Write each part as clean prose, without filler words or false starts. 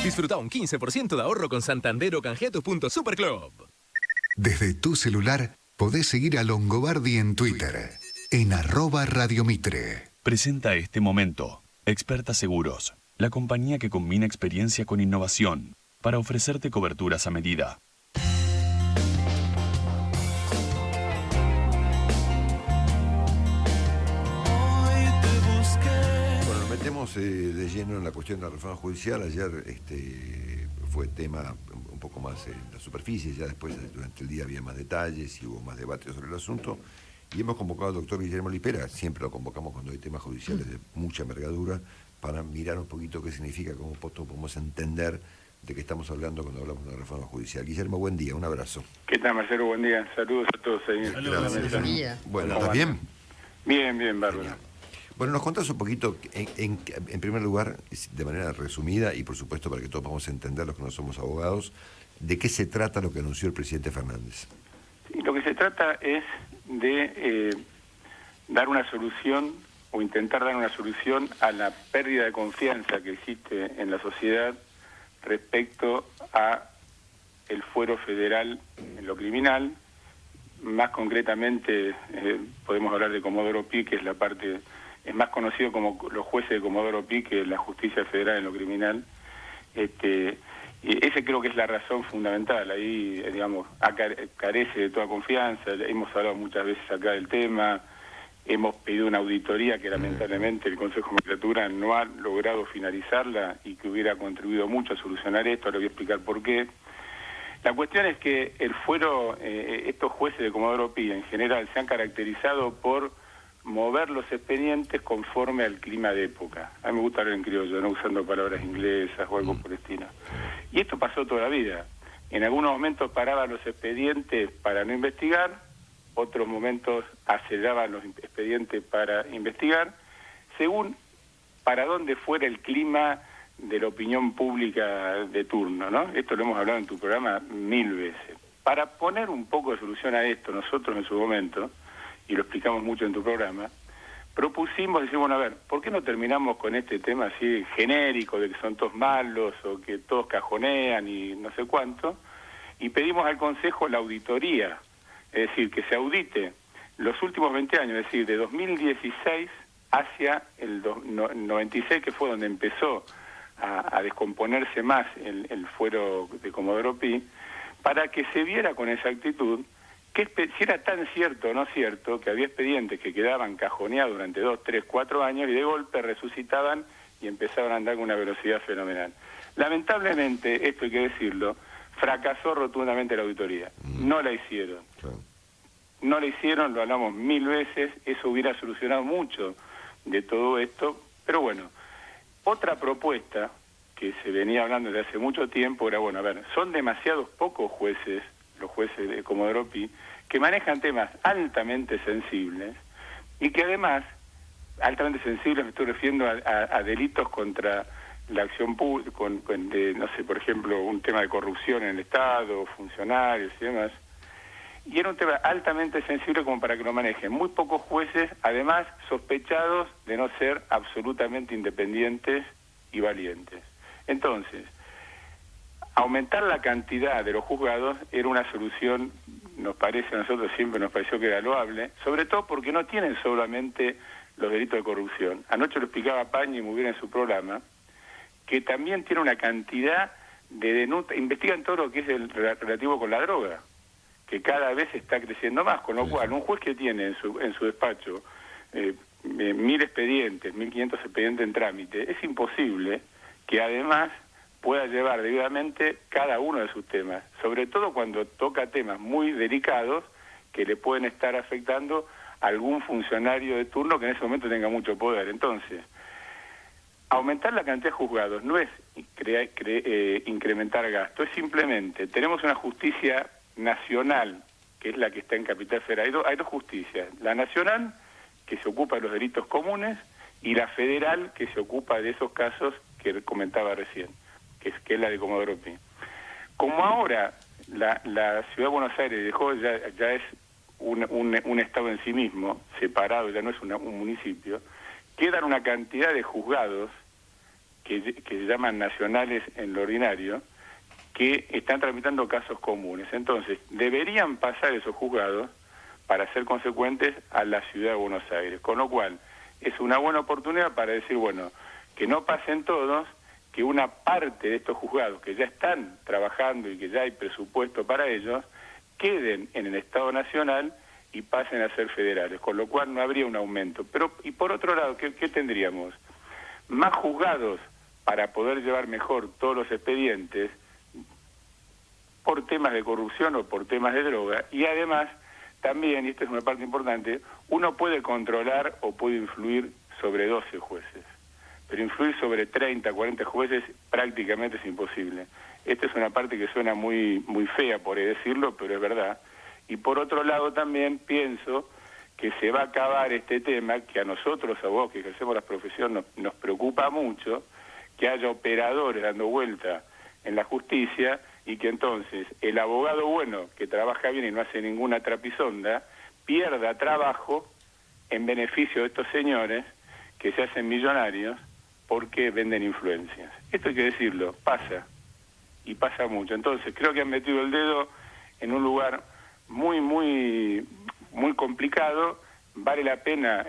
Disfruta un 15% de ahorro con Santander o canjea tus puntos Superclub. Desde tu celular podés seguir a Longobardi en Twitter, en @radiomitre. Presenta este momento Experta Seguros, la compañía que combina experiencia con innovación para ofrecerte coberturas a medida. Bueno, nos metemos de lleno en la cuestión de la reforma judicial. Ayer fue tema un poco más en la superficie, ya después durante el día había más detalles y hubo más debate sobre el asunto. Y hemos convocado al doctor Guillermo Lipera, siempre lo convocamos cuando hay temas judiciales de mucha envergadura, para mirar un poquito qué significa, cómo podemos entender de qué estamos hablando cuando hablamos de una reforma judicial. Guillermo, buen día, un abrazo. ¿Qué tal, Marcelo? Buen día. Saludos a todos ahí. Gracias. Bueno, ¿estás bien? Bien, bárbaro. Genial. Bueno, nos contás un poquito, en primer lugar, de manera resumida, y por supuesto para que todos podamos entender, los que no somos abogados, de qué se trata lo que anunció el presidente Fernández. Sí, lo que se trata es de dar una solución o intentar dar una solución a la pérdida de confianza que existe en la sociedad respecto a el fuero federal en lo criminal. Más concretamente podemos hablar de Comodoro Pi, que es la parte, es más conocido como los jueces de Comodoro Pi que la justicia federal en lo criminal. Y ese creo que es la razón fundamental. Ahí, digamos, carece de toda confianza. Hemos hablado muchas veces acá del tema. Hemos pedido una auditoría que lamentablemente el Consejo de Magistratura no ha logrado finalizarla y que hubiera contribuido mucho a solucionar esto. Le voy a explicar por qué. La cuestión es que el fuero, estos jueces de Comodoro Pi en general se han caracterizado por mover los expedientes conforme al clima de época. A mí me gusta hablar en criollo, no usando palabras inglesas o algo por el estilo. Y esto pasó toda la vida. En algunos momentos paraban los expedientes para no investigar, otros momentos aceleraban los expedientes para investigar, según para dónde fuera el clima de la opinión pública de turno, ¿no? Esto lo hemos hablado en tu programa 1000 veces. Para poner un poco de solución a esto, nosotros en su momento, y lo explicamos mucho en tu programa, propusimos, decir, bueno, a ver, ¿por qué no terminamos con este tema así genérico de que son todos malos o que todos cajonean y no sé cuánto? Y pedimos al Consejo la auditoría, es decir, que se audite los últimos 20 años, es decir, de 2016 hacia el 96, que fue donde empezó a descomponerse más el fuero de Comodoro Pi, para que se viera con exactitud si era tan cierto o no cierto que había expedientes que quedaban cajoneados durante 2, 3, 4 años y de golpe resucitaban y empezaban a andar con una velocidad fenomenal. Lamentablemente, esto hay que decirlo, fracasó rotundamente la auditoría. No la hicieron. No la hicieron, lo hablamos 1000 veces, eso hubiera solucionado mucho de todo esto, pero bueno, otra propuesta que se venía hablando desde hace mucho tiempo era, bueno, a ver, son demasiados pocos jueces, los jueces de Comodoro Pi, que manejan temas altamente sensibles y que además, altamente sensibles me estoy refiriendo a delitos contra la acción pública, no sé, por ejemplo, un tema de corrupción en el Estado, funcionarios y demás, y era un tema altamente sensible como para que lo manejen muy pocos jueces, además sospechados de no ser absolutamente independientes y valientes. Entonces, aumentar la cantidad de los juzgados era una solución, nos parece, a nosotros siempre nos pareció que era loable, sobre todo porque no tienen solamente los delitos de corrupción. Anoche lo explicaba Pañi muy bien en su programa, que también tiene una cantidad de denuncias, investigan todo lo que es el relativo con la droga, que cada vez está creciendo más, con lo cual un juez que tiene en su despacho 1000 expedientes, 1500 expedientes en trámite, es imposible que además pueda llevar debidamente cada uno de sus temas, sobre todo cuando toca temas muy delicados que le pueden estar afectando a algún funcionario de turno que en ese momento tenga mucho poder. Entonces, aumentar la cantidad de juzgados no es incrementar gasto, es simplemente, tenemos una justicia nacional, que es la que está en Capital Federal. Hay dos justicias, la nacional, que se ocupa de los delitos comunes, y la federal, que se ocupa de esos casos que comentaba recién, que es la de Comodoro Pi. Como ahora la Ciudad de Buenos Aires ya es un estado en sí mismo, separado, ya no es un municipio, quedan una cantidad de juzgados que se llaman nacionales en lo ordinario, que están tramitando casos comunes. Entonces, deberían pasar esos juzgados para ser consecuentes a la ciudad de Buenos Aires. Con lo cual, es una buena oportunidad para decir, bueno, que no pasen todos, que una parte de estos juzgados que ya están trabajando y que ya hay presupuesto para ellos, queden en el Estado Nacional y pasen a ser federales, con lo cual no habría un aumento. Pero, y por otro lado, ¿qué tendríamos? Más juzgados para poder llevar mejor todos los expedientes por temas de corrupción o por temas de droga, y además también, y esta es una parte importante, uno puede controlar o puede influir sobre 12 jueces, pero influir sobre 30, 40 jueces prácticamente es imposible. Esta es una parte que suena muy fea por decirlo, pero es verdad. Y por otro lado también pienso que se va a acabar este tema, que a nosotros, a vos que ejercemos la profesión, nos preocupa mucho, que haya operadores dando vuelta en la justicia y que entonces el abogado bueno, que trabaja bien y no hace ninguna trapisonda, pierda trabajo en beneficio de estos señores que se hacen millonarios porque venden influencias. Esto hay que decirlo, pasa, y pasa mucho. Entonces creo que han metido el dedo en un lugar muy complicado. Vale la pena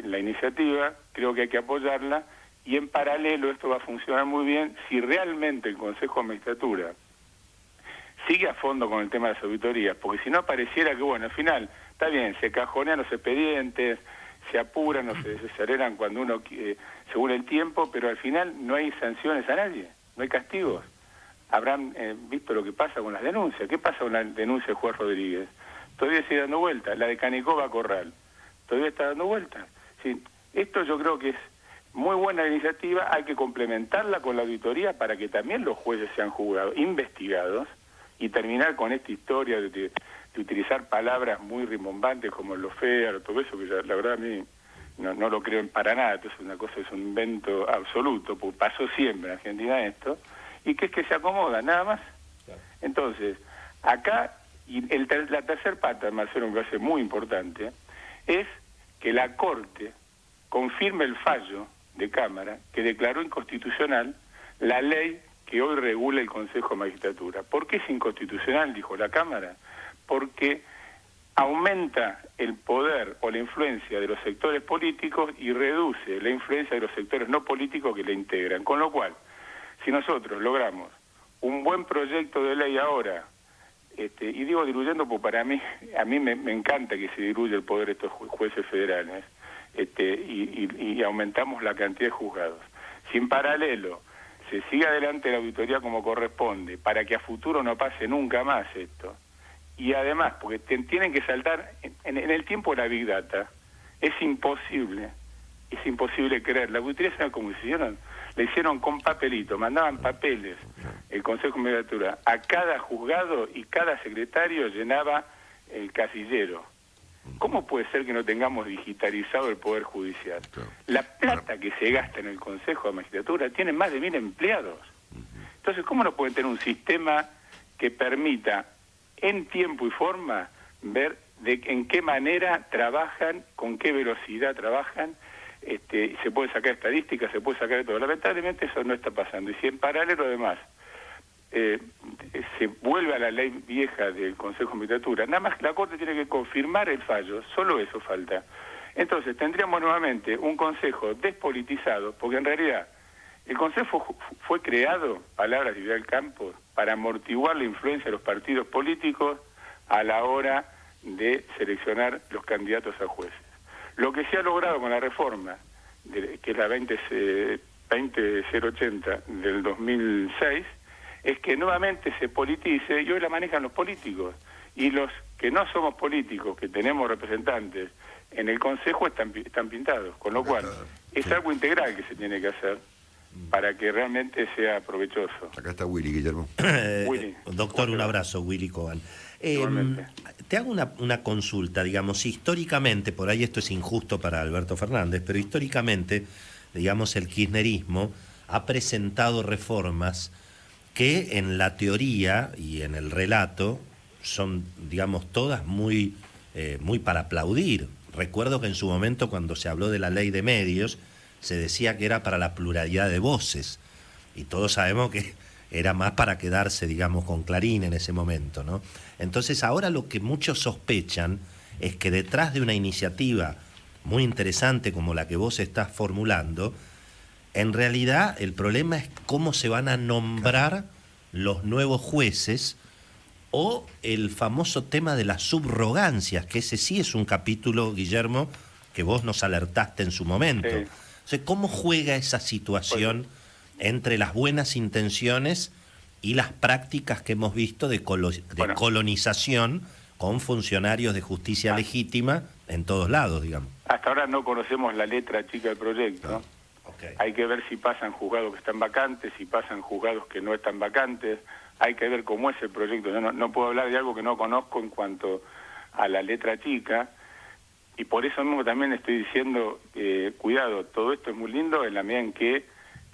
la iniciativa, creo que hay que apoyarla, y en paralelo esto va a funcionar muy bien si realmente el Consejo de Magistratura sigue a fondo con el tema de las auditorías, porque si no pareciera que, bueno, al final, está bien, se cajonean los expedientes, se apuran o se desaceleran cuando uno, según el tiempo, pero al final no hay sanciones a nadie, no hay castigos. Habrán visto lo que pasa con las denuncias. ¿Qué pasa con la denuncia de Juan Rodríguez? Todavía sigue dando vueltas. La de Canicova Corral todavía está dando vueltas. Sí, esto yo creo que es muy buena iniciativa, hay que complementarla con la auditoría para que también los jueces sean juzgados, investigados, y terminar con esta historia de utilizar palabras muy rimbombantes como lo feo, todo eso, que ya, la verdad a mí no lo creo para nada. Esto es una cosa, es un invento absoluto, porque pasó siempre en Argentina esto, y que es que se acomoda, nada más. Entonces, acá, y la tercer pata, Marcelo, me parece muy importante, es que la Corte confirme el fallo de Cámara que declaró inconstitucional la ley que hoy regula el Consejo de Magistratura. ¿Por qué es inconstitucional, dijo la Cámara? Porque aumenta el poder o la influencia de los sectores políticos y reduce la influencia de los sectores no políticos que la integran. Con lo cual, si nosotros logramos un buen proyecto de ley ahora, y digo diluyendo porque a mí me encanta que se diluya el poder de estos jueces federales, y aumentamos la cantidad de juzgados. Si en paralelo se sigue adelante la auditoría como corresponde, para que a futuro no pase nunca más esto, y además, porque tienen que saltar en el tiempo de la Big Data, es imposible creer. La auditoría, ¿saben cómo hicieron? Le hicieron con papelito, mandaban papeles, el Consejo de Magistratura, a cada juzgado, y cada secretario llenaba el casillero. ¿Cómo puede ser que no tengamos digitalizado el Poder Judicial? La plata que se gasta en el Consejo de Magistratura tiene más de 1000 empleados. Entonces, ¿cómo no pueden tener un sistema que permita, en tiempo y forma, ver en qué manera trabajan, con qué velocidad trabajan? Se puede sacar estadísticas, se puede sacar de todo. Lamentablemente eso no está pasando. Y si en paralelo, además, se vuelve a la ley vieja del Consejo de Magistratura, nada más que la Corte tiene que confirmar el fallo, solo eso falta. Entonces tendríamos nuevamente un Consejo despolitizado, porque en realidad el Consejo fue creado, palabras de Vidal Campos, para amortiguar la influencia de los partidos políticos a la hora de seleccionar los candidatos a jueces. Lo que se ha logrado con la reforma, que es la 20080 del 2006, es que nuevamente se politice, y hoy la manejan los políticos, y los que no somos políticos, que tenemos representantes en el Consejo, están pintados, con lo cual es algo integral que se tiene que hacer para que realmente sea provechoso. Acá está Willy, Guillermo. Willy, doctor, un abrazo, Willy Coban. Te hago una consulta, digamos, históricamente, por ahí esto es injusto para Alberto Fernández, pero históricamente, digamos, el kirchnerismo ha presentado reformas que en la teoría y en el relato son, digamos, todas muy para aplaudir. Recuerdo que en su momento, cuando se habló de la ley de medios, se decía que era para la pluralidad de voces, y todos sabemos que era más para quedarse, digamos, con Clarín en ese momento, ¿no? Entonces ahora lo que muchos sospechan es que detrás de una iniciativa muy interesante como la que vos estás formulando, en realidad el problema es cómo se van a nombrar los nuevos jueces, o el famoso tema de las subrogancias, que ese sí es un capítulo, Guillermo, que vos nos alertaste en su momento. Sí. O sea, ¿cómo juega esa situación entre las buenas intenciones y las prácticas que hemos visto de colonización con funcionarios de justicia legítima en todos lados, digamos? Hasta ahora no conocemos la letra chica del proyecto. Okay. Hay que ver si pasan juzgados que están vacantes, si pasan juzgados que no están vacantes. Hay que ver cómo es el proyecto. Yo no puedo hablar de algo que no conozco en cuanto a la letra chica, y por eso mismo también estoy diciendo, cuidado, todo esto es muy lindo en la medida en que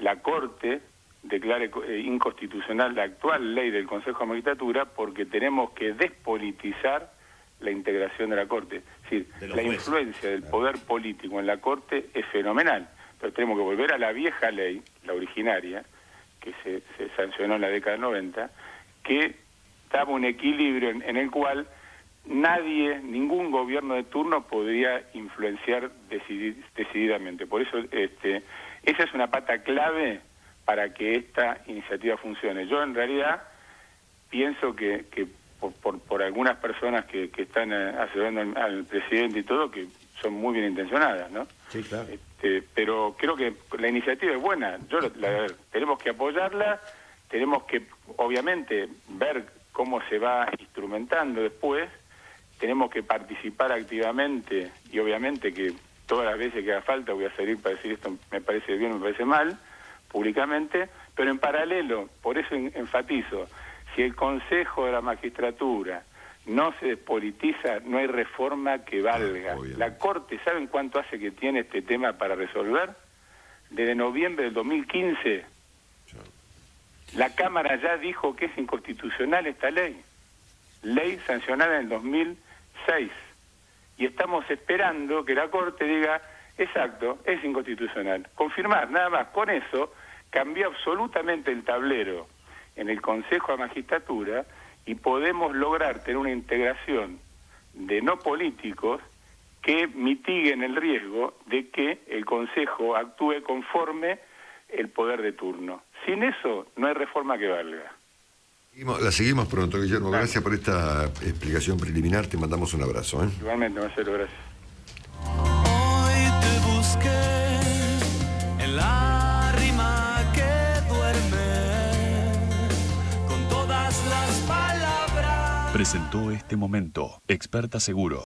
la Corte declare inconstitucional la actual ley del Consejo de Magistratura, porque tenemos que despolitizar la integración de la Corte. Es decir, la influencia del poder político en la Corte es fenomenal, pero tenemos que volver a la vieja ley, la originaria, que se sancionó en la década del 90, que daba un equilibrio en el cual ningún gobierno de turno podría influenciar decididamente. Por eso esa es una pata clave para que esta iniciativa funcione. Yo en realidad pienso que por algunas personas que están asesorando al presidente y todo, que son muy bien intencionadas, ¿no? Sí, claro. Pero creo que la iniciativa es buena. Tenemos que apoyarla, tenemos que, obviamente, ver cómo se va instrumentando después, tenemos que participar activamente, y obviamente que todas las veces que haga falta voy a salir para decir esto me parece bien, me parece mal, públicamente, pero en paralelo, por eso enfatizo, si el Consejo de la Magistratura no se despolitiza, no hay reforma que valga. La Corte, ¿saben cuánto hace que tiene este tema para resolver? Desde noviembre del 2015. La Cámara ya dijo que es inconstitucional esta ley. Ley sancionada en el 2006. Y estamos esperando que la Corte diga, exacto, es inconstitucional. Confirmar, nada más. Con eso cambió absolutamente el tablero en el Consejo de Magistratura, y podemos lograr tener una integración de no políticos que mitiguen el riesgo de que el Consejo actúe conforme el poder de turno. Sin eso no hay reforma que valga. La seguimos pronto, Guillermo. Gracias por esta explicación preliminar. Te mandamos un abrazo. Igualmente, Marcelo, gracias. Hoy te busqué en la rima que duerme con todas las palabras. Presentó este momento Experta Seguros.